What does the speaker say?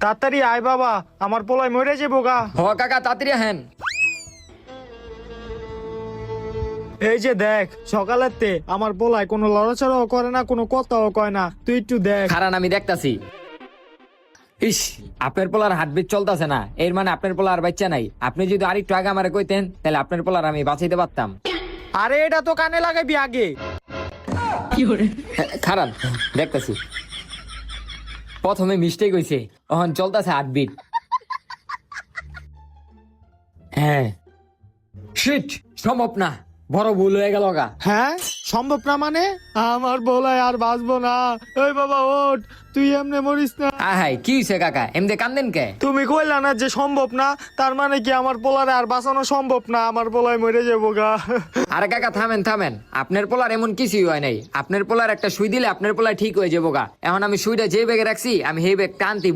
তাড়াতাড়ি আয় বাবা, আমার পোলায় মরে যাবো গা। হ কাকা তাড়াতাড়ি হেন। এই যে দেখ, সকালের তে আমার পোলায় কোনো লড়াচড়াও করে না, কোনো কথাও কয় না, তুই একটু দেখ। খারান আমি দেখতাছি। ইস, আপনার পোলার হার্টবিট চলতেছে না, এর মানে আপনার পোলা আর বাচ্চা নাই। আপনি যদি আরেকটু আগে আমারে কইতেন তাহলে আপনার পোলার আমি বাঁচাইতে পারতাম। আরে এটা তো কানে লাগাবি আগে। খারান দেখতাছি। প্রথমে মিস্টেক হইছে, এখন চলতেছে হার্টবিট। হ্যাঁ, শিট, সম্ভব না, বড় ভুল হয়ে গেল গা। হ্যাঁ সম্ভব না মানে? আমার পোলায় আর বাঁচবো না। ওই বাবা ওঠ, তুই এমনি মরিস না। আহাই কি হইছে কাকা, এমনি কান্দেন কে? তুমি কইলা না যে সম্ভব না, তার মানে কি আমার পোলারে আর বাঁচানো সম্ভব না? আমার পোলায় মরে যাবো গা। আরে কাকা থামেন থামেন, আপনার পোলার এমন কিছুই হয় নাই। আপনার পোলার একটা সুই দিলে আপনার পোলা ঠিক হয়ে যাবো গা। এখন আমি সুইটা যে ব্যাগে রাখছি, আমি সেই ব্যাগ টানতে